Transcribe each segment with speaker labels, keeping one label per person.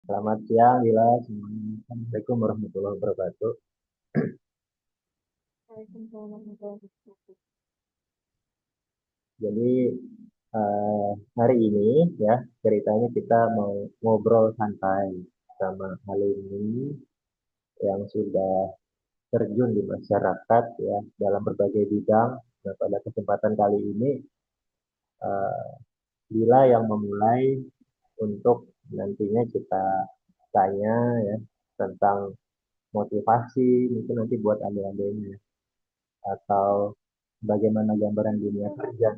Speaker 1: Selamat siang, Dila. Semuanya. Assalamualaikum warahmatullahi wabarakatuh.
Speaker 2: Waalaikumsalam warahmatullahi wabarakatuh.
Speaker 1: Jadi hari ini ya ceritanya kita mau ngobrol santai sama alumni yang sudah terjun di masyarakat ya dalam berbagai bidang. Nah, pada kesempatan kali ini eh, Dila yang memulai untuk nantinya kita tanya ya tentang motivasi mungkin nanti buat adik-adiknya atau bagaimana gambaran dunia kerja.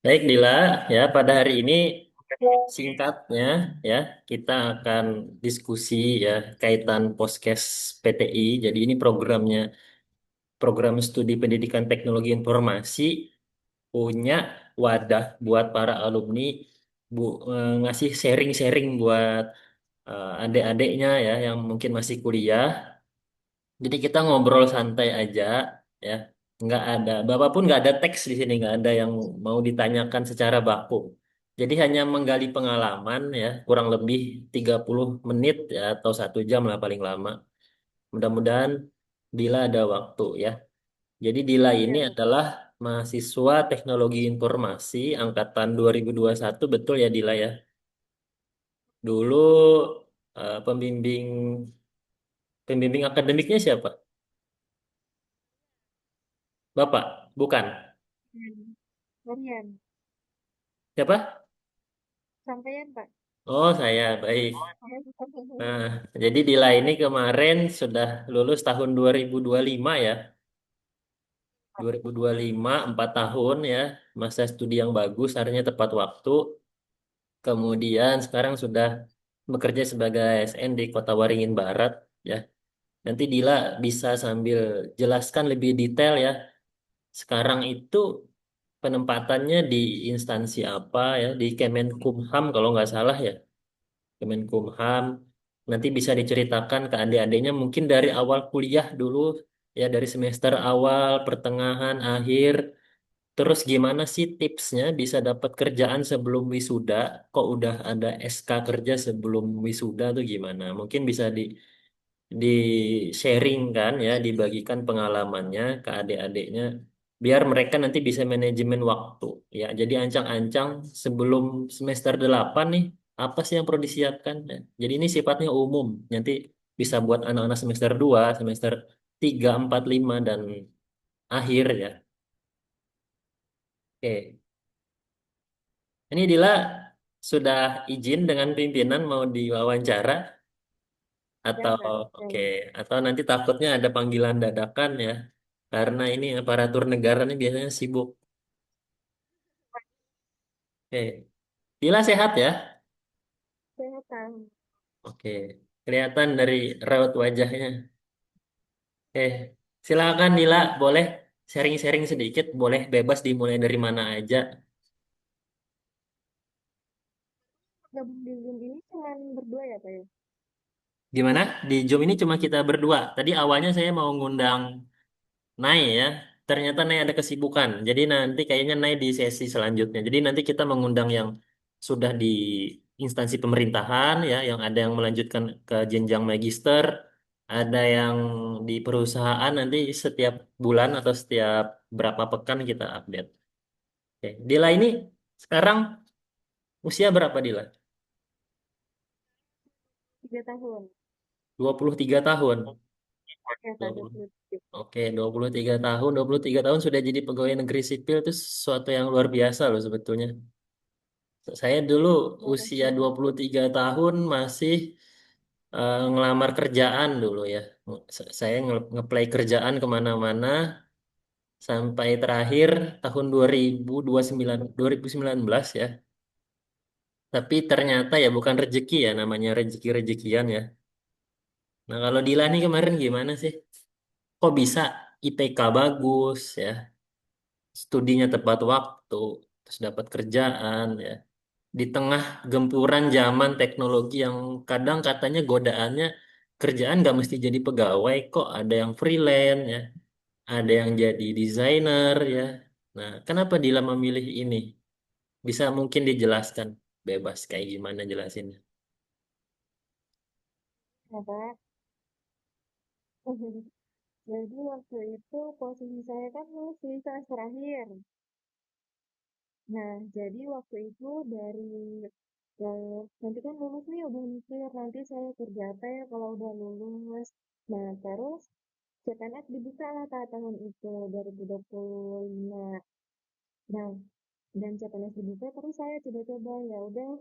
Speaker 1: Baik, Dila, ya pada hari ini singkatnya ya kita akan diskusi ya kaitan Poskes PTI. Jadi ini programnya program studi pendidikan teknologi informasi punya wadah buat para alumni ngasih sharing-sharing buat adik-adiknya ya yang mungkin masih kuliah. Jadi kita ngobrol santai aja ya. Nggak ada, Bapak pun nggak ada teks di sini, nggak ada yang mau ditanyakan secara baku. Jadi hanya menggali pengalaman ya, kurang lebih 30 menit ya, atau 1 jam lah paling lama. Mudah-mudahan Dila ada waktu ya. Jadi Dila ini
Speaker 2: Ya,
Speaker 1: adalah mahasiswa teknologi informasi angkatan 2021, betul ya Dila ya? Dulu pembimbing pembimbing akademiknya siapa? Bapak? Bukan.
Speaker 2: Rian.
Speaker 1: Siapa?
Speaker 2: Sampean, Pak.
Speaker 1: Oh, saya baik. Nah, jadi Dila ini kemarin sudah lulus tahun 2025 ya. 2025, 4 tahun ya. Masa studi yang bagus, artinya tepat waktu. Kemudian sekarang sudah bekerja sebagai ASN di Kota Waringin Barat ya. Nanti Dila bisa sambil jelaskan lebih detail ya. Sekarang itu penempatannya di instansi apa ya? Di Kemenkumham kalau nggak salah ya. Kemenkumham. Nanti bisa diceritakan ke adik-adiknya mungkin dari awal kuliah dulu, ya dari semester awal, pertengahan, akhir. Terus gimana sih tipsnya bisa dapat kerjaan sebelum wisuda? Kok udah ada SK kerja sebelum wisuda tuh gimana? Mungkin bisa di sharing kan ya, dibagikan pengalamannya ke adik-adiknya biar mereka nanti bisa manajemen waktu ya. Jadi ancang-ancang sebelum semester 8 nih apa sih yang perlu disiapkan? Ya, jadi ini sifatnya umum. Nanti bisa buat anak-anak semester 2 semester 3 4 5 dan akhir ya. Oke. Ini Dila sudah izin dengan pimpinan mau diwawancara
Speaker 2: Ya,
Speaker 1: atau
Speaker 2: Kak.
Speaker 1: oke atau nanti takutnya ada panggilan dadakan ya. Karena ini aparatur negara ini biasanya sibuk. Oke. Dila sehat ya?
Speaker 2: Kesehatan.
Speaker 1: Oke. Kelihatan dari raut wajahnya. Oke. Silakan Dila, boleh sharing-sharing sedikit, boleh bebas dimulai dari mana aja.
Speaker 2: Gabung di Zoom ini cuman berdua ya, Pak ya?
Speaker 1: Gimana? Di Zoom ini cuma kita berdua. Tadi awalnya saya mau ngundang Nai ya. Ternyata Nai ada kesibukan. Jadi nanti kayaknya Nai di sesi selanjutnya. Jadi nanti kita mengundang yang sudah di instansi pemerintahan ya, yang ada yang melanjutkan ke jenjang magister, ada yang di perusahaan nanti setiap bulan atau setiap berapa pekan kita update. Oke. Dila ini sekarang usia berapa Dila?
Speaker 2: 3 tahun.
Speaker 1: 23 tahun.
Speaker 2: Ya, Kak,
Speaker 1: 20.
Speaker 2: 23.
Speaker 1: Oke, 23 tahun, 23 tahun sudah jadi pegawai negeri sipil itu sesuatu yang luar biasa loh sebetulnya. Saya dulu usia
Speaker 2: Makasih.
Speaker 1: 23 tahun masih ngelamar kerjaan dulu ya. Saya ngeplay kerjaan kemana-mana sampai terakhir tahun 2029, 2019 ya. Tapi ternyata ya bukan rezeki ya, namanya rezeki-rezekian ya. Nah kalau Dila nih kemarin gimana sih? Kok bisa IPK bagus ya, studinya tepat waktu, terus dapat kerjaan ya. Di tengah gempuran zaman teknologi yang kadang katanya godaannya kerjaan nggak mesti jadi pegawai kok ada yang freelance ya ada yang jadi desainer ya nah kenapa Dila memilih ini bisa mungkin dijelaskan bebas kayak gimana jelasinnya.
Speaker 2: Ya, Pak. Jadi waktu itu posisi saya kan lulus di semester akhir. Nah, jadi waktu itu dari nanti kan lulus nih udah mikir nanti saya kerja apa ya kalau udah lulus. Nah, terus CPNS dibuka lah tahun itu 2025. Nah, dan CPNS dibuka terus saya coba-coba ya udah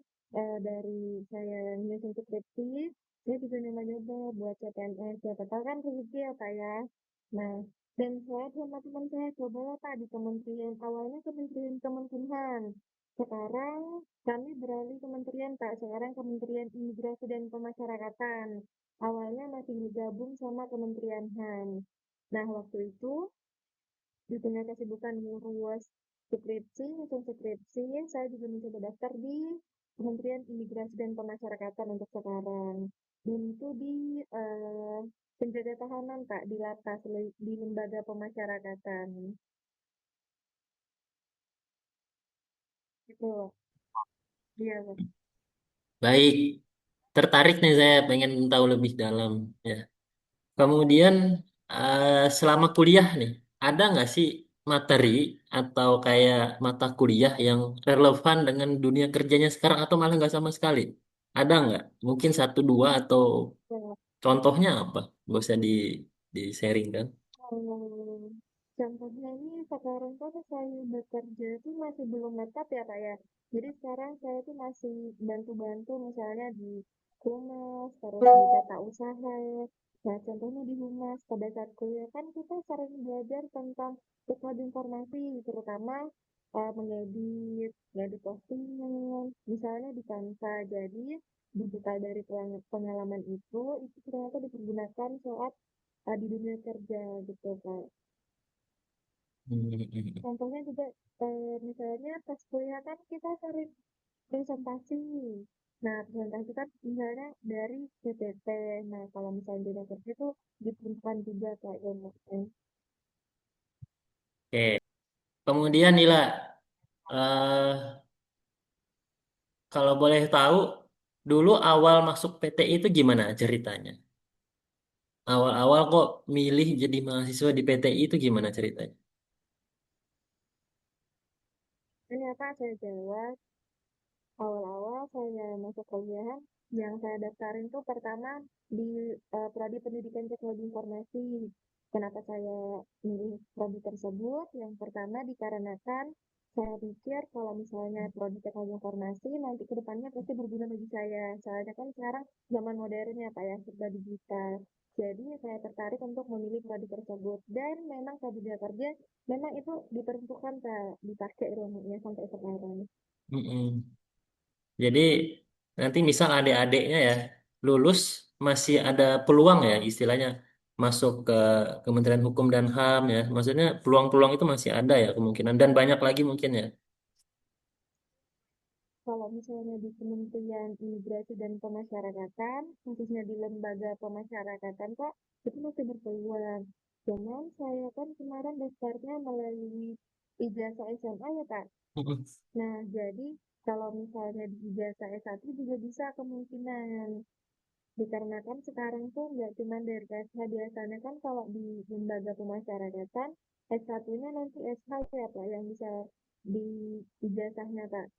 Speaker 2: dari saya nyusun skripsi saya juga nyoba-nyoba buat CPNS siapa tahu kan rezeki ya Pak ya. Nah, dan saya sama teman saya coba lah Pak di kementerian awalnya Kementerian Kemenkumham, sekarang kami beralih kementerian Pak, sekarang Kementerian Imigrasi dan Pemasyarakatan, awalnya masih bergabung sama Kementerian HAM. Nah, waktu itu di tengah kesibukan ngurus skripsi, nyusun skripsi, saya juga mencoba daftar di Kementerian Imigrasi dan Pemasyarakatan untuk sekarang. Dan itu di penjaga tahanan, Pak, di lapas, di lembaga pemasyarakatan. Itu, dia, Pak.
Speaker 3: Baik, tertarik nih saya pengen tahu lebih dalam. Ya. Kemudian selama kuliah nih, ada nggak sih materi atau kayak mata kuliah yang relevan dengan dunia kerjanya sekarang atau malah nggak sama sekali? Ada nggak? Mungkin satu dua atau
Speaker 2: Ya,
Speaker 3: contohnya apa? Nggak usah di sharing kan?
Speaker 2: kalau contohnya ini sekarang kan saya bekerja itu masih belum tetap ya Pak ya. Jadi sekarang saya tuh masih bantu-bantu misalnya di humas, terus di tata usaha. Nah contohnya di humas pada saat kuliah kan kita sering belajar tentang teknologi informasi, terutama mengedit, ngedit postingan, misalnya di Canva. Jadi digital dari pengalaman itu ternyata dipergunakan saat di dunia kerja gitu Kak.
Speaker 3: Hmm.
Speaker 2: Contohnya juga misalnya pas kuliah kan kita sering presentasi. Nah, presentasi kan misalnya dari PPT. Nah, kalau misalnya di dunia kerja itu diperlukan juga Kak ilmunya.
Speaker 3: Oke. Kemudian Nila, eh kalau boleh tahu, dulu awal masuk PTI itu gimana ceritanya? Awal-awal kok milih jadi mahasiswa di PTI itu gimana ceritanya?
Speaker 2: Ternyata saya jawab awal-awal saya masuk kuliah, yang saya daftarin tuh pertama di Prodi Pendidikan Teknologi Informasi. Kenapa saya milih prodi tersebut? Yang pertama dikarenakan saya pikir kalau misalnya prodi teknologi informasi nanti ke depannya pasti berguna bagi saya. Soalnya kan sekarang zaman modern ya Pak ya, serba digital. Jadi saya tertarik untuk memilih prodi tersebut dan memang pada dunia kerja memang itu diperuntukkan Kak, dipakai ilmunya sampai sekarang.
Speaker 3: Mm-mm. Jadi nanti misal adik-adiknya ya lulus masih ada peluang ya istilahnya masuk ke Kementerian Hukum dan HAM ya. Maksudnya peluang-peluang itu masih ada ya kemungkinan dan banyak lagi mungkin ya.
Speaker 2: Kalau misalnya di Kementerian Imigrasi dan Pemasyarakatan, khususnya di lembaga pemasyarakatan, Pak, itu masih berpeluang. Cuman saya kan kemarin daftarnya melalui ijazah SMA ya, Pak.
Speaker 3: Mm-mm.
Speaker 2: Nah, jadi kalau misalnya di ijazah S1 juga bisa kemungkinan. Dikarenakan sekarang tuh nggak cuma dari SH, biasanya kan kalau di lembaga pemasyarakatan, S1-nya nanti SH ya, Pak, yang bisa di ijazahnya, Pak.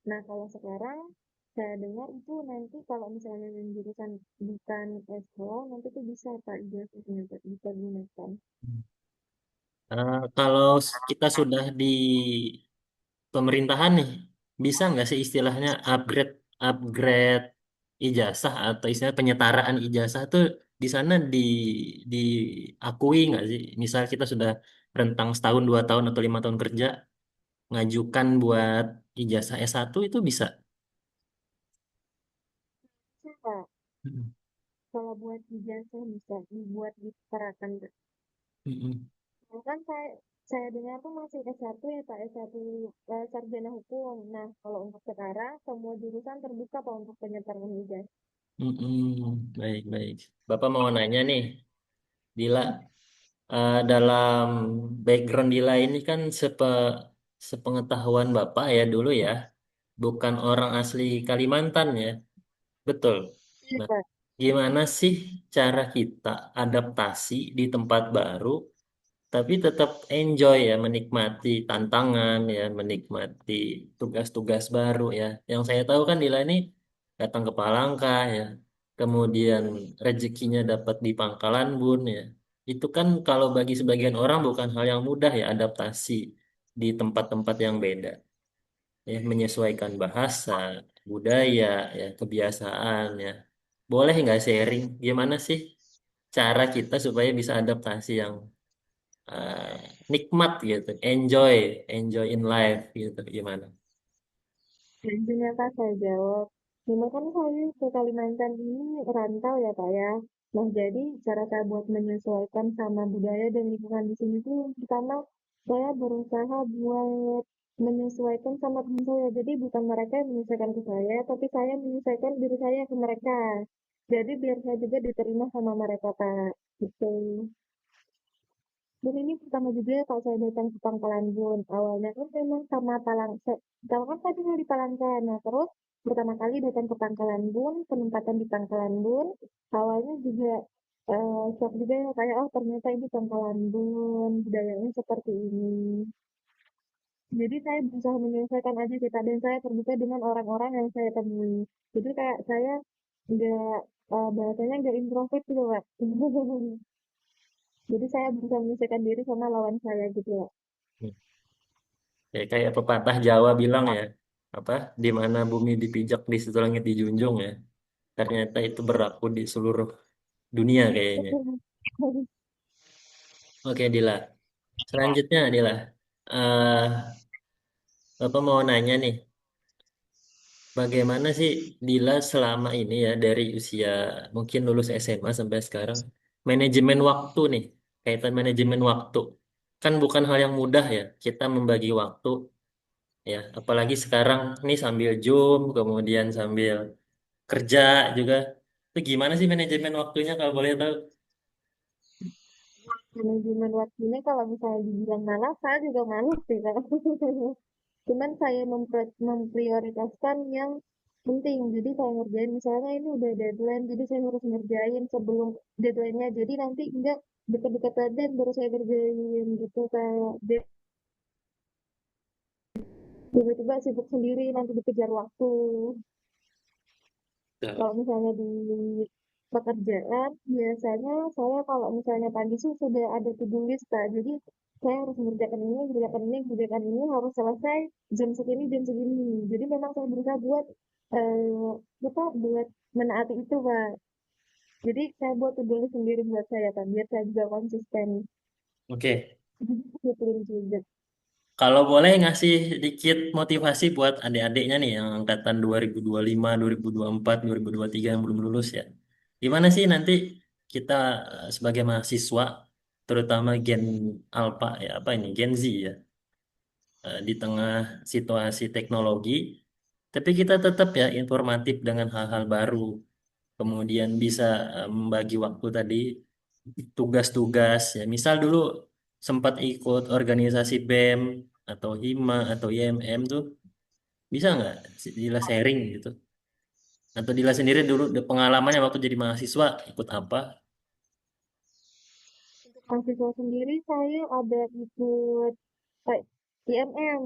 Speaker 2: Nah, kalau sekarang saya dengar itu nanti kalau misalnya yang jurusan bukan S2, nanti tuh bisa Pak ijazahnya Pak, bisa gunakan.
Speaker 3: Kalau kita sudah di pemerintahan nih, bisa nggak sih istilahnya upgrade upgrade ijazah atau istilah penyetaraan ijazah tuh di sana diakui nggak sih? Misal kita sudah rentang setahun, 2 tahun atau 5 tahun kerja, ngajukan buat ijazah S1 itu bisa.
Speaker 2: Bisa Pak,
Speaker 3: Mm-mm.
Speaker 2: kalau buat ijazah bisa dibuat disetarakan Pak.
Speaker 3: Mm-mm.
Speaker 2: Bahkan saya dengar tuh masih S1 ya Pak, S1 sarjana hukum. Nah, kalau untuk sekarang semua jurusan terbuka Pak untuk penyetaraan ijazah.
Speaker 3: Mm-mm. Baik, baik. Bapak mau nanya nih, Dila, dalam background Dila ini kan sepengetahuan Bapak ya dulu ya, bukan orang asli Kalimantan ya, betul.
Speaker 2: Iya
Speaker 3: Nah,
Speaker 2: Pak.
Speaker 3: gimana sih cara kita adaptasi di tempat baru tapi tetap enjoy ya, menikmati tantangan ya, menikmati tugas-tugas baru ya. Yang saya tahu kan Dila ini datang ke Palangka ya, kemudian rezekinya dapat di Pangkalan Bun ya. Itu kan kalau bagi sebagian orang bukan hal yang mudah ya, adaptasi di tempat-tempat yang beda ya, menyesuaikan bahasa, budaya ya, kebiasaan ya. Boleh nggak sharing gimana sih cara kita supaya bisa adaptasi yang eh, nikmat gitu, enjoy, enjoy in life gitu, gimana?
Speaker 2: Selanjutnya Kak saya jawab, memang kan saya ke Kalimantan ini rantau ya Kak ya. Nah jadi cara saya buat menyesuaikan sama budaya dan lingkungan di sini tuh pertama saya berusaha buat menyesuaikan sama teman saya. Jadi bukan mereka yang menyesuaikan ke saya, tapi saya menyesuaikan diri saya ke mereka. Jadi biar saya juga diterima sama mereka Kak. Gitu. Dan ini pertama juga ya kalau saya datang ke Pangkalan Bun. Awalnya kan memang sama Tahu kan tadi mau di Palangka. Nah, terus pertama kali datang ke Pangkalan Bun, penempatan di Pangkalan Bun. Awalnya juga shock juga ya, kayak oh ternyata ini Pangkalan Bun, budayanya seperti ini. Jadi saya berusaha menyelesaikan aja kita dan saya terbuka dengan orang-orang yang saya temui. Jadi kayak saya nggak bahasanya nggak introvert gitu, Pak. Jadi saya berusaha menyesuaikan diri sama lawan saya gitu ya.
Speaker 3: Ya, kayak pepatah Jawa bilang ya, apa, di mana bumi dipijak di situ langit dijunjung ya. Ternyata itu berlaku di seluruh dunia kayaknya. Oke Dila, selanjutnya Dila, eh Bapak mau nanya nih, bagaimana sih Dila selama ini ya dari usia mungkin lulus SMA sampai sekarang, manajemen waktu nih, kaitan manajemen waktu, kan bukan hal yang mudah ya, kita membagi waktu ya, apalagi sekarang nih sambil Zoom, kemudian sambil kerja juga. Itu gimana sih manajemen waktunya kalau boleh tahu?
Speaker 2: Manajemen waktunya kalau misalnya dibilang malas, saya juga malas sih Kak. Cuman saya memprioritaskan yang penting. Jadi saya ngerjain misalnya ini udah deadline, jadi saya harus ngerjain sebelum deadline-nya. Jadi nanti enggak deket-deket deadline baru saya kerjain gitu kayak tiba-tiba sibuk sendiri nanti dikejar waktu.
Speaker 3: Tuh.
Speaker 2: Kalau misalnya di pekerjaan, biasanya saya kalau misalnya pagi sih sudah ada to-do list, Kak. Jadi saya harus mengerjakan ini, mengerjakan ini, mengerjakan ini, harus selesai jam segini, jam segini. Jadi memang saya berusaha buat eh buat menaati itu, Pak. Jadi saya buat to-do list sendiri buat saya, Kak, biar saya juga konsisten.
Speaker 3: Oke,
Speaker 2: Disiplin juga.
Speaker 3: kalau boleh ngasih dikit motivasi buat adik-adiknya nih yang angkatan 2025, 2024, 2023 yang belum lulus ya. Gimana sih nanti kita sebagai mahasiswa, terutama Gen Alpha ya, apa ini, Gen Z ya, di tengah situasi teknologi, tapi kita tetap ya informatif dengan hal-hal baru, kemudian bisa membagi waktu tadi, tugas-tugas ya. Misal dulu sempat ikut organisasi BEM atau HIMA atau YMM tuh, bisa nggak Dila sharing gitu? Atau Dila sendiri dulu pengalamannya waktu jadi mahasiswa ikut apa?
Speaker 2: Untuk mahasiswa sendiri saya ada ikut eh, IMM,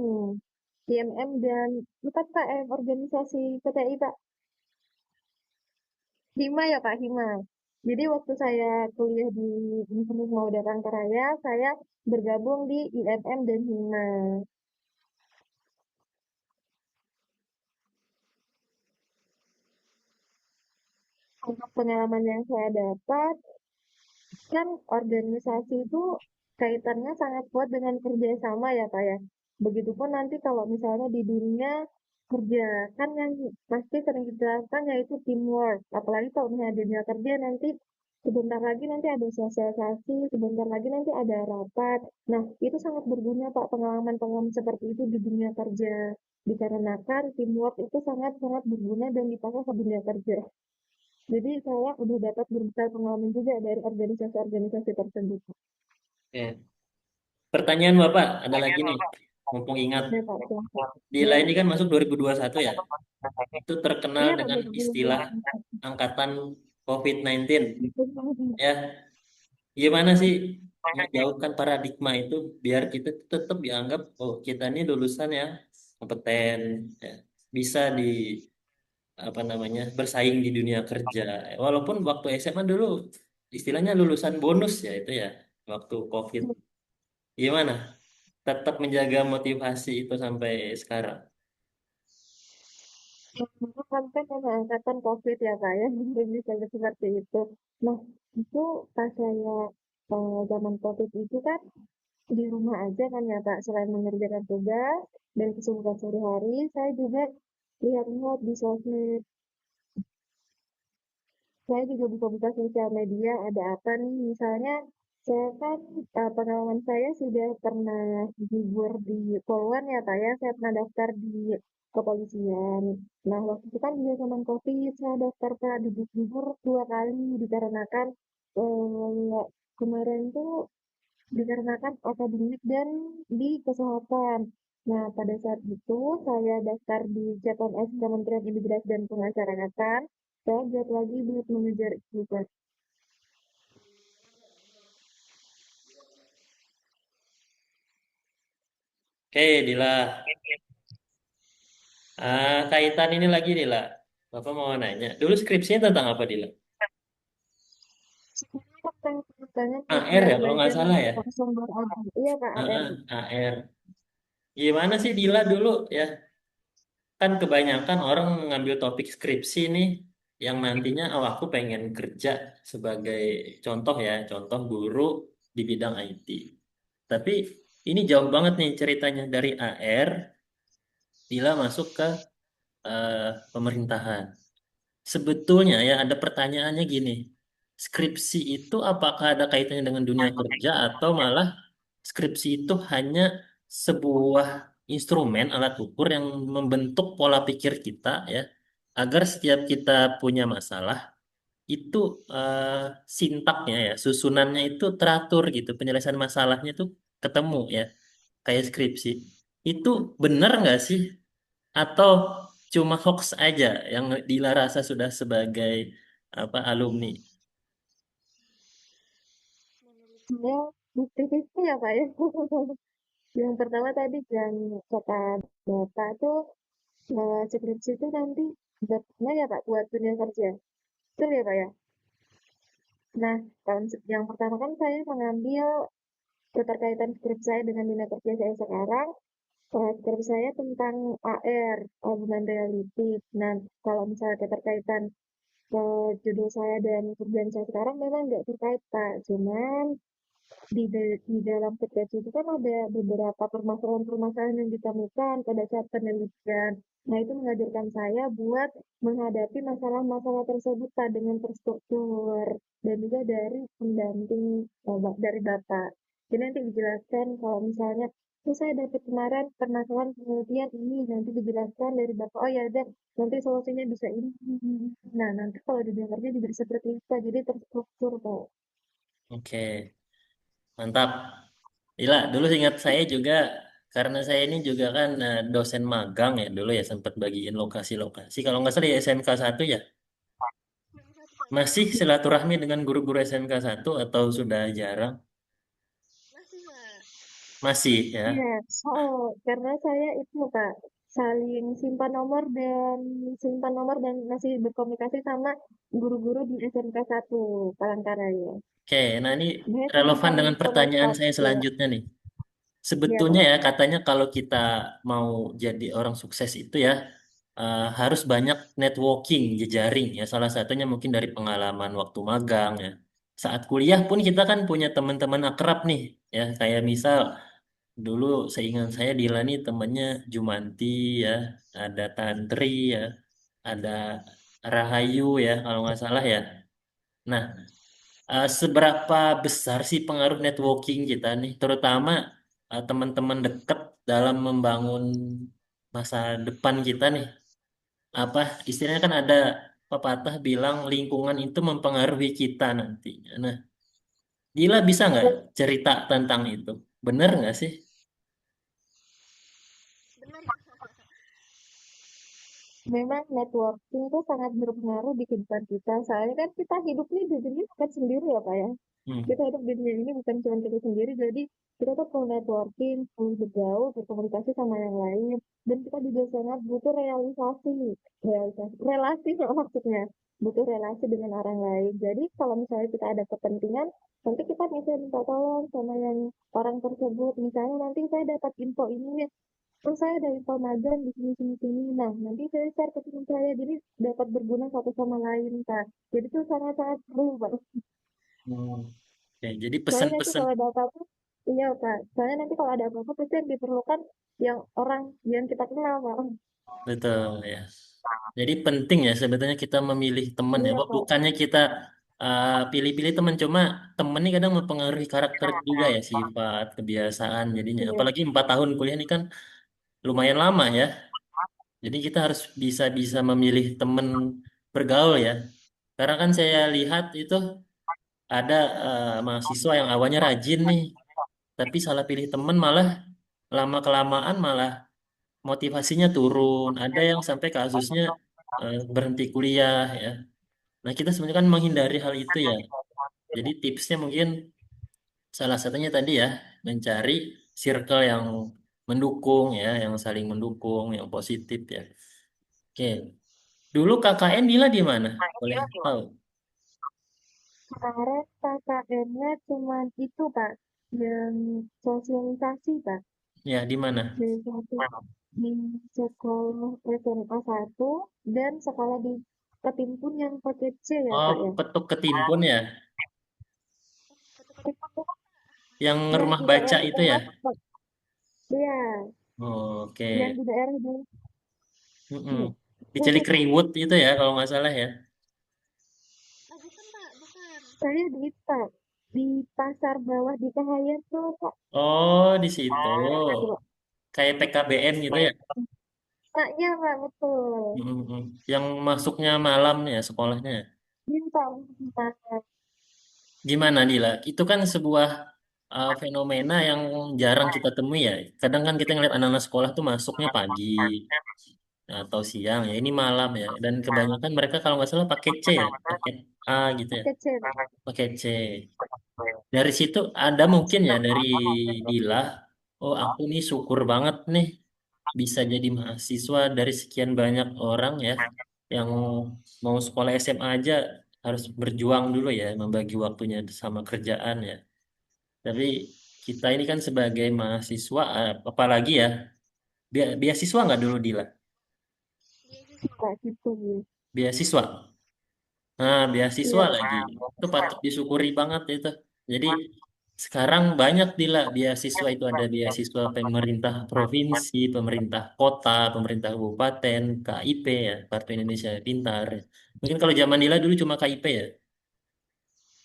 Speaker 2: IMM dan bukan Pak, organisasi PTI Pak. Hima ya Kak, Hima. Jadi waktu saya kuliah di Universitas Muda Raya, saya bergabung di IMM dan Hima. Untuk pengalaman yang saya dapat, kan organisasi itu kaitannya sangat kuat dengan kerjasama ya Kak ya. Begitupun nanti kalau misalnya di dunia kerja, kan yang pasti sering dijelaskan yaitu teamwork. Apalagi kalau misalnya di dunia kerja nanti sebentar lagi nanti ada sosialisasi, sebentar lagi nanti ada rapat. Nah, itu sangat berguna Pak pengalaman-pengalaman seperti itu di dunia kerja. Dikarenakan teamwork itu sangat-sangat berguna dan dipakai ke dunia kerja. Jadi saya udah dapat berbekal pengalaman juga dari organisasi-organisasi tersebut.
Speaker 3: Ya. Pertanyaan Bapak ada lagi nih, mumpung ingat.
Speaker 2: Ya Pak, silahkan.
Speaker 3: Dila
Speaker 2: Boleh?
Speaker 3: ini kan masuk 2021 ya, itu terkenal
Speaker 2: Iya Pak,
Speaker 3: dengan
Speaker 2: 2020.
Speaker 3: istilah angkatan COVID-19 ya. Gimana sih ngejauhkan paradigma itu biar kita tuh tetap dianggap oh kita ini lulusan yang kompeten ya, bisa di apa namanya bersaing di dunia kerja. Walaupun waktu SMA dulu istilahnya lulusan bonus ya itu ya waktu COVID. Gimana? Tetap menjaga motivasi itu sampai sekarang.
Speaker 2: Dulu kan memang angkatan COVID ya Pak ya, jadi bisa seperti itu. Nah, itu pas saya zaman COVID itu kan di rumah aja kan ya Pak, selain mengerjakan tugas dan kesibukan sehari-hari, saya juga lihat-lihat di sosmed. Saya juga buka-buka sosial media, ada apa nih? Misalnya, saya kan pengalaman saya sudah pernah gugur di Polwan ya Pak ya, saya pernah daftar di kepolisian. Nah, waktu itu kan juga zaman COVID, saya daftar Pak, gugur 2 kali dikarenakan eh, kemarin tuh dikarenakan akademik dan di kesehatan. Nah, pada saat itu saya daftar di CPNS Kementerian Imigrasi dan Pemasyarakatan. Saya giat lagi buat mengejar itu, Kak.
Speaker 3: Oke, Dila. Kaitan ini lagi, Dila. Bapak mau nanya. Dulu skripsinya tentang apa, Dila?
Speaker 2: Sebenarnya pengen banget
Speaker 3: AR ya, kalau nggak
Speaker 2: belajar
Speaker 3: salah ya.
Speaker 2: sumber air. Iya, Pak, AR.
Speaker 3: AR. Gimana sih, Dila dulu ya? Kan kebanyakan orang mengambil topik skripsi nih yang nantinya oh aku pengen kerja sebagai contoh ya, contoh guru di bidang IT. Tapi ini jauh banget nih ceritanya dari AR bila masuk ke eh, pemerintahan. Sebetulnya ya ada pertanyaannya gini. Skripsi itu apakah ada kaitannya dengan dunia kerja atau malah skripsi itu hanya sebuah instrumen alat ukur yang membentuk pola pikir kita ya agar setiap kita punya masalah itu eh, sintaknya ya susunannya itu teratur gitu penyelesaian masalahnya itu ketemu ya kayak skripsi itu benar nggak sih atau cuma hoax aja yang Dila rasa sudah sebagai apa alumni.
Speaker 2: Saya bukti itu ya, Pak, ya. Yang pertama tadi yang kata Bapak tuh, skripsi itu nanti berguna ya, Pak, buat dunia kerja. Betul ya, Pak, ya? Nah, yang pertama kan saya mengambil keterkaitan skripsi saya dengan dunia kerja saya sekarang. Skripsi saya tentang AR, augmented reality. Nah, kalau misalnya keterkaitan judul saya dan kerjaan saya sekarang memang nggak terkait, Pak. Cuman di dalam skripsi itu kan ada beberapa permasalahan-permasalahan yang ditemukan pada saat penelitian. Nah, itu mengajarkan saya buat menghadapi masalah-masalah tersebut Pak, dengan terstruktur dan juga dari pendamping dari Bapak. Jadi nanti dijelaskan kalau misalnya "Oh, saya dapat kemarin permasalahan penelitian ini, nanti dijelaskan dari Bapak, oh ya udah nanti solusinya bisa ini. Nah, nanti kalau di kerja juga seperti itu, Pak. Jadi terstruktur, Pak.
Speaker 3: Oke, mantap. Gila, dulu ingat saya juga karena saya ini juga kan dosen magang ya dulu ya sempat bagiin lokasi-lokasi. Kalau nggak salah di SMK 1 ya. Masih silaturahmi dengan guru-guru SMK 1 atau sudah jarang? Masih
Speaker 2: Iya,
Speaker 3: ya.
Speaker 2: karena saya itu Kak, saling simpan nomor dan masih berkomunikasi sama guru-guru di SMK 1 Palangkaraya.
Speaker 3: Oke, nah ini
Speaker 2: Sebenarnya cuma
Speaker 3: relevan
Speaker 2: saling
Speaker 3: dengan pertanyaan
Speaker 2: kontak
Speaker 3: saya
Speaker 2: ya.
Speaker 3: selanjutnya nih.
Speaker 2: Iya
Speaker 3: Sebetulnya
Speaker 2: Pak.
Speaker 3: ya katanya kalau kita mau jadi orang sukses itu ya harus banyak networking, jejaring ya. Salah satunya mungkin dari pengalaman waktu magang ya. Saat kuliah pun kita kan punya teman-teman akrab nih ya. Kayak misal dulu seingat saya Dila nih temannya Jumanti ya, ada Tantri ya, ada Rahayu ya kalau nggak salah ya. Nah, seberapa besar sih pengaruh networking kita nih, terutama teman-teman dekat dalam membangun masa depan kita nih? Apa istilahnya kan ada pepatah bilang lingkungan itu mempengaruhi kita nantinya. Nah, Dila bisa nggak cerita tentang itu? Bener nggak sih?
Speaker 2: memang networking itu sangat berpengaruh di kehidupan kita. Soalnya kan kita hidup nih di dunia bukan sendiri ya, Pak ya.
Speaker 3: Hmm.
Speaker 2: Kita hidup di dunia ini bukan cuma kita sendiri, jadi kita tuh perlu networking, perlu bergaul, berkomunikasi sama yang lain, dan kita juga sangat butuh relasi maksudnya, butuh relasi dengan orang lain. Jadi kalau misalnya kita ada kepentingan, nanti kita bisa minta tolong sama yang orang tersebut. Misalnya nanti saya dapat info ini nih, terus saya ada info magang di sini sini sini. Nah, nanti saya share ke teman saya, jadi dapat berguna satu sama lain, Kak. Jadi itu sangat-sangat perlu, Pak.
Speaker 3: Hmm. Oke, jadi
Speaker 2: Soalnya nanti
Speaker 3: pesan-pesan
Speaker 2: kalau ada apa-apa, iya Pak. Soalnya nanti kalau ada apa-apa pasti yang diperlukan yang orang yang kita kenal Pak.
Speaker 3: betul ya. Jadi penting ya sebetulnya kita memilih teman ya.
Speaker 2: Iya
Speaker 3: Wah,
Speaker 2: Pak.
Speaker 3: bukannya kita pilih-pilih teman, cuma temen ini kadang mempengaruhi karakter juga ya, sifat, kebiasaan. Jadinya,
Speaker 2: Iya,
Speaker 3: apalagi 4 tahun kuliah ini kan lumayan lama ya. Jadi kita harus bisa-bisa memilih teman bergaul ya. Karena kan saya lihat itu ada mahasiswa yang awalnya rajin nih, tapi salah pilih teman malah lama kelamaan malah motivasinya turun. Ada yang sampai kasusnya berhenti kuliah ya. Nah, kita sebenarnya kan menghindari hal itu ya. Jadi tipsnya mungkin salah satunya tadi ya, mencari circle yang mendukung ya, yang saling mendukung, yang positif ya. Oke. Dulu KKN Dila di mana? Boleh tahu?
Speaker 2: kemarin KKN-nya cuman itu Pak, yang sosialisasi Pak.
Speaker 3: Ya, di mana?
Speaker 2: Dari satu di sekolah SMA 1 dan sekolah di Ketimpun yang paket C ya
Speaker 3: Oh,
Speaker 2: Pak ya.
Speaker 3: Petuk Ketimpun ya, yang
Speaker 2: Yang
Speaker 3: rumah
Speaker 2: di
Speaker 3: baca
Speaker 2: daerah
Speaker 3: itu ya.
Speaker 2: Monas Pak. Iya,
Speaker 3: Oh,
Speaker 2: yang
Speaker 3: oke.
Speaker 2: di daerah di
Speaker 3: Mm-mm.
Speaker 2: iya.
Speaker 3: Di
Speaker 2: Itu Pak.
Speaker 3: Cilikriwut itu ya kalau nggak salah ya.
Speaker 2: Ah, bukan Pak, bukan. Saya di itu Pak, di pasar bawah di Kahayan tuh Pak.
Speaker 3: Oh, di situ.
Speaker 2: Itu Pak.
Speaker 3: Kayak PKBM gitu ya.
Speaker 2: Nah, iya Pak, betul.
Speaker 3: Mm-mm. Yang masuknya malam ya sekolahnya.
Speaker 2: Bintang Bintang.
Speaker 3: Gimana Dila? Itu kan sebuah fenomena yang jarang kita temui ya. Kadang kan kita ngeliat anak-anak sekolah tuh masuknya pagi atau siang ya. Ini malam ya. Dan kebanyakan mereka kalau nggak salah pakai C ya, paket A gitu ya,
Speaker 2: Paket C Pak.
Speaker 3: pakai C. Dari situ ada mungkin ya dari Dila. Oh aku nih syukur banget nih bisa jadi mahasiswa dari sekian banyak orang ya yang mau sekolah SMA aja harus berjuang dulu ya, membagi waktunya sama kerjaan ya. Tapi kita ini kan sebagai mahasiswa, apalagi ya, beasiswa nggak dulu Dila?
Speaker 2: Pak, gitu.
Speaker 3: Beasiswa. Nah, beasiswa
Speaker 2: Iya.
Speaker 3: lagi. Itu patut disyukuri banget itu. Jadi sekarang banyak Dila beasiswa itu ada beasiswa pemerintah provinsi, pemerintah kota, pemerintah kabupaten, KIP ya, Kartu Indonesia Pintar. Mungkin kalau zaman Dila dulu cuma KIP ya.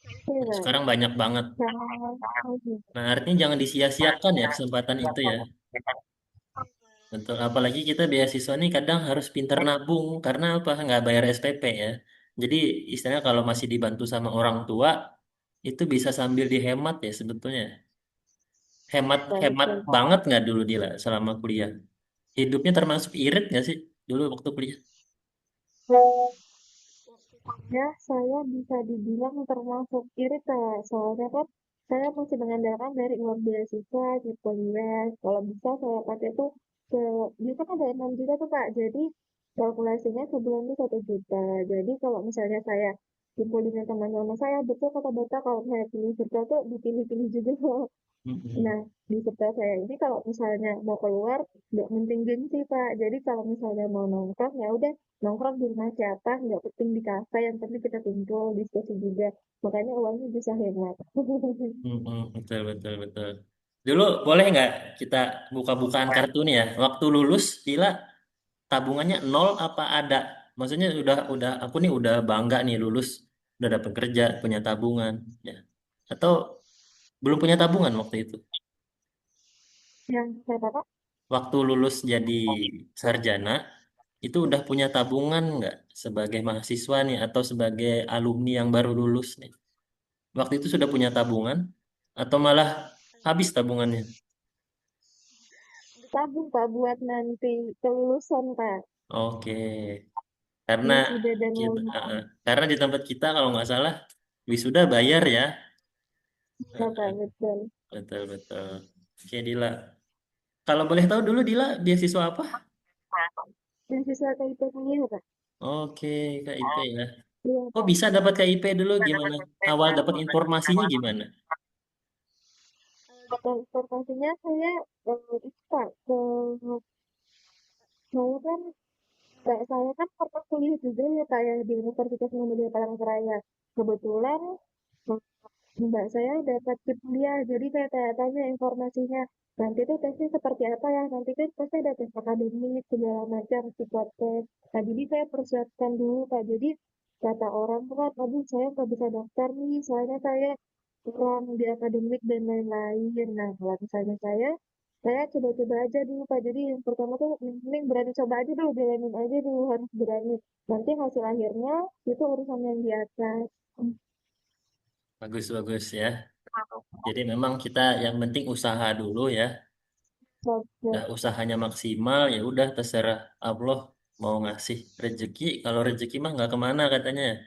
Speaker 2: Iya Pak.
Speaker 3: Sekarang banyak banget.
Speaker 2: Sama
Speaker 3: Nah, artinya jangan disia-siakan ya kesempatan itu ya. Betul, apalagi kita beasiswa nih kadang harus pinter nabung karena apa? Nggak bayar SPP ya. Jadi istilahnya kalau masih dibantu sama orang tua itu bisa sambil dihemat ya sebetulnya. Hemat
Speaker 2: Pak,
Speaker 3: hemat
Speaker 2: betul.
Speaker 3: banget nggak dulu Dila selama kuliah? Hidupnya termasuk irit nggak sih dulu waktu kuliah?
Speaker 2: Ya, saya bisa dibilang termasuk irit, Kak. Soalnya kan saya masih mengandalkan dari uang beasiswa di kuliah. Kalau bisa saya pakai tuh ke, dia kan ada 6 juta tuh, Kak. Jadi kalkulasinya sebulan tuh 1 juta. Jadi kalau misalnya saya kumpul dengan teman-teman saya, betul kata Bapak kalau saya pilih serta tuh dipilih-pilih juga.
Speaker 3: Mm-mm.
Speaker 2: Nah, di sebelah saya ini kalau misalnya mau keluar, nggak penting gengsi, Pak. Jadi kalau misalnya mau nongkrong, ya udah nongkrong di rumah siapa, nggak penting di kafe, yang penting kita kumpul, diskusi juga. Makanya uangnya bisa hemat.
Speaker 3: Mm-mm. Betul betul betul. Dulu boleh nggak kita buka-bukaan kartu nih ya? Waktu lulus Dila tabungannya nol apa ada? Maksudnya udah aku nih udah bangga nih lulus, udah dapat kerja, punya tabungan, ya. Atau belum punya tabungan waktu itu?
Speaker 2: Yang saya Pak,
Speaker 3: Waktu lulus jadi sarjana, itu udah punya tabungan nggak sebagai mahasiswa nih atau sebagai alumni yang baru lulus nih? Waktu itu sudah punya tabungan atau malah habis tabungannya?
Speaker 2: tabung Pak buat nanti kelulusan Pak.
Speaker 3: Oke. Karena
Speaker 2: wisuda dan
Speaker 3: kita,
Speaker 2: lain-lain.
Speaker 3: karena di tempat kita kalau nggak salah wisuda bayar ya.
Speaker 2: Ya, Kak,
Speaker 3: Heeh,
Speaker 2: betul.
Speaker 3: betul betul. Oke Dila. Kalau boleh tahu dulu Dila beasiswa apa?
Speaker 2: Dan siswa KIP kuliah, Kak.
Speaker 3: Oke, KIP ya.
Speaker 2: Iya,
Speaker 3: Kok bisa dapat KIP dulu gimana? Awal dapat informasinya gimana?
Speaker 2: transportasinya saya itu Kak, saya kan saya kan pernah kuliah juga ya Kak ya di Universitas Muhammadiyah Palangkaraya. Kebetulan eh, mbak saya dapat tip kuliah, jadi saya tanya-tanya informasinya. Nanti tuh tesnya seperti apa ya? Nanti kan pasti ada tes akademik, segala macam, psikotes. Nah, jadi saya persiapkan dulu Kak. Jadi kata orang tuh kan, aduh saya nggak bisa daftar nih, soalnya saya kurang di akademik dan lain-lain. Nah, kalau misalnya saya coba-coba aja dulu Pak. Jadi yang pertama tuh yang penting berani coba aja dulu, jalanin aja dulu, harus berani. Nanti hasil akhirnya itu urusan yang di atas.
Speaker 3: Bagus bagus ya. Jadi memang kita yang penting usaha dulu ya.
Speaker 2: Oke.
Speaker 3: Udah usahanya maksimal ya udah terserah Allah mau ngasih rezeki. Kalau rezeki mah nggak kemana katanya.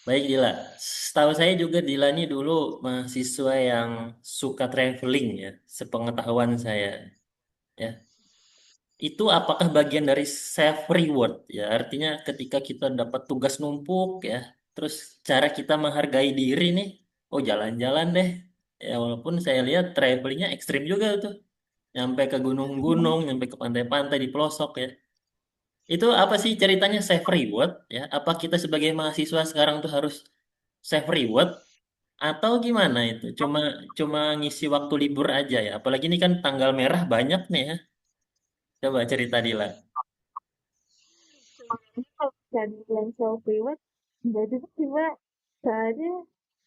Speaker 3: Baik Dila, setahu saya juga Dila ini dulu mahasiswa yang suka traveling ya, sepengetahuan saya. Ya, itu apakah bagian dari self reward ya? Artinya ketika kita dapat tugas numpuk ya, terus cara kita menghargai diri nih, oh jalan-jalan deh. Ya walaupun saya lihat travelingnya ekstrim juga tuh, nyampe ke gunung-gunung, nyampe ke pantai-pantai di pelosok ya. Itu apa sih ceritanya self reward ya? Apa kita sebagai mahasiswa sekarang tuh harus self reward atau gimana itu? Cuma cuma ngisi waktu libur aja ya. Apalagi ini kan tanggal merah banyak nih ya. Coba cerita Dila.
Speaker 2: Sebenarnya kalau bisa dibilang self reward, enggak juga sih Mbak. Soalnya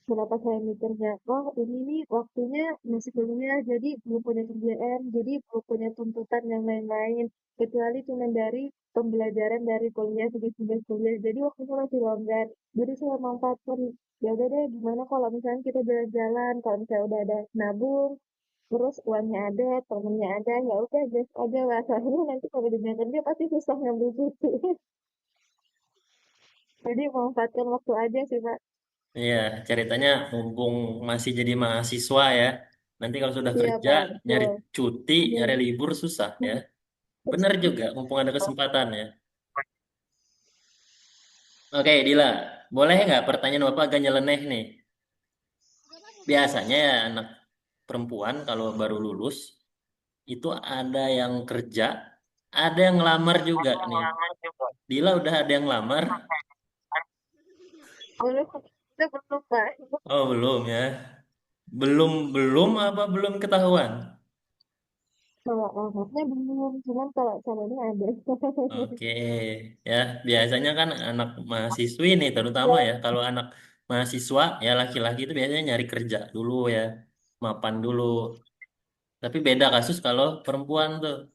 Speaker 2: kenapa saya mikirnya, oh ini nih waktunya masih kuliah, jadi belum punya kerjaan, jadi belum punya tuntutan yang lain-lain, kecuali cuma dari pembelajaran dari kuliah, tugas-tugas kuliah, jadi waktunya masih longgar. Jadi saya manfaatkan, ya udah deh, gimana kalau misalnya kita jalan-jalan, kalau misalnya udah ada nabung, terus uangnya ada, temennya ada, ya udah gas aja lah. Soalnya nanti kalau di dunia kerja pasti susah ngambil cuti. Jadi memanfaatkan waktu aja sih, Pak.
Speaker 3: Iya, ceritanya mumpung masih jadi mahasiswa ya. Nanti kalau sudah
Speaker 2: Iya,
Speaker 3: kerja,
Speaker 2: Pak,
Speaker 3: nyari
Speaker 2: betul.
Speaker 3: cuti, nyari
Speaker 2: Iya.
Speaker 3: libur susah ya. Bener juga, mumpung ada kesempatan ya. Oke, Dila, boleh nggak pertanyaan Bapak agak nyeleneh nih? Biasanya ya anak perempuan kalau baru lulus, itu ada yang kerja, ada yang ngelamar juga nih. Dila udah ada yang ngelamar?
Speaker 2: Belum, itu belum, Pak.
Speaker 3: Oh, belum ya. Belum, belum apa belum ketahuan?
Speaker 2: Kalau anaknya belum, cuman kalau calonnya ada.
Speaker 3: Oke, ya biasanya kan anak mahasiswi nih terutama ya kalau anak mahasiswa ya laki-laki itu biasanya nyari kerja dulu ya, mapan dulu. Tapi beda kasus kalau perempuan tuh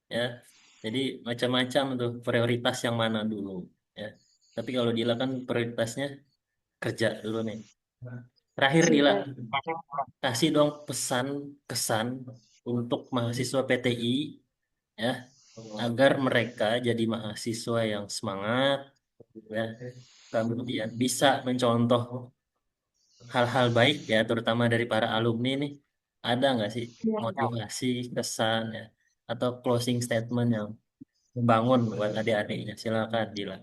Speaker 3: ya. Jadi macam-macam tuh prioritas yang mana dulu ya. Tapi kalau Dila kan prioritasnya kerja dulu nih. Terakhir Dila,
Speaker 2: Sikat.
Speaker 3: kasih dong pesan kesan untuk mahasiswa PTI ya agar mereka jadi mahasiswa yang semangat ya kemudian bisa mencontoh hal-hal baik ya terutama dari para alumni nih ada nggak sih
Speaker 2: Ya,
Speaker 3: motivasi kesan ya atau closing statement yang membangun buat adik-adiknya silakan Dila.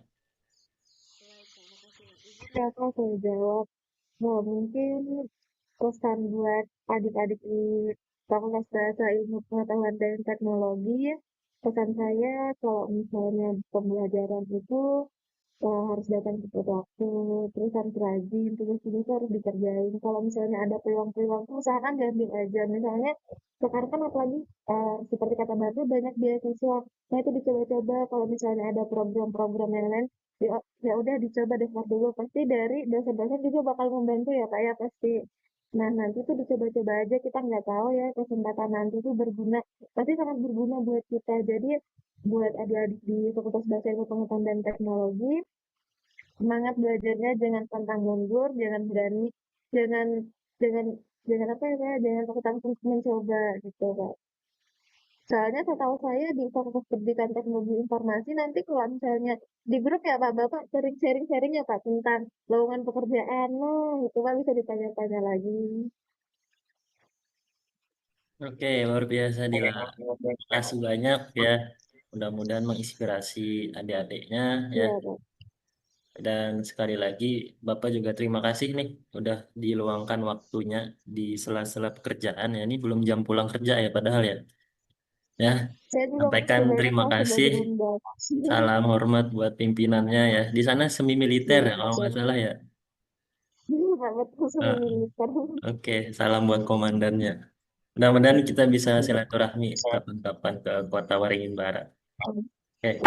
Speaker 2: siapa saya jawab? Nah, mungkin pesan buat adik-adik di Fakultas Bahasa Ilmu Pengetahuan dan Teknologi, pesan saya kalau misalnya pembelajaran itu harus datang tepat waktu, terus harus rajin, tugas-tugas harus dikerjain. Kalau misalnya ada peluang-peluang tuh usahakan diambil aja. Misalnya sekarang kan apalagi seperti kata Batu banyak beasiswa. Nah itu dicoba-coba kalau misalnya ada program-program yang lain, ya, ya udah dicoba daftar dulu. Pasti dari dosen-dosen juga bakal membantu ya Pak ya pasti. Nah nanti tuh dicoba-coba aja kita nggak tahu ya kesempatan nanti tuh berguna, pasti sangat berguna buat kita. Jadi buat adik-adik di Fakultas Bahasa Ilmu Pengetahuan dan Teknologi, semangat belajarnya jangan pantang mundur, jangan berani, jangan jangan jangan apa ya, Pak, jangan takut takut untuk mencoba gitu, Pak. Soalnya setahu saya di Fakultas Pendidikan Teknologi Informasi nanti kalau misalnya di grup ya Pak, Bapak sering sharing-sharing ya Pak tentang lowongan pekerjaan. Nah, itu Pak bisa ditanya-tanya lagi.
Speaker 3: Oke, luar biasa Dila. Kasih banyak ya. Mudah-mudahan menginspirasi adik-adiknya ya.
Speaker 2: Iya Pak.
Speaker 3: Dan sekali lagi, Bapak juga terima kasih nih udah diluangkan waktunya di sela-sela pekerjaan ya. Ini belum jam pulang kerja ya padahal ya. Ya,
Speaker 2: Saya juga
Speaker 3: sampaikan
Speaker 2: makasih banyak
Speaker 3: terima
Speaker 2: Pak sudah
Speaker 3: kasih.
Speaker 2: diundang.
Speaker 3: Salam hormat buat pimpinannya ya. Di sana semi militer
Speaker 2: Iya
Speaker 3: ya
Speaker 2: Pak.
Speaker 3: kalau nggak salah ya.
Speaker 2: Iya Pak, betul
Speaker 3: Eh,
Speaker 2: militer.
Speaker 3: Oke, salam buat komandannya. Mudah-mudahan kita bisa silaturahmi kapan-kapan ke Kota Waringin Barat. Oke.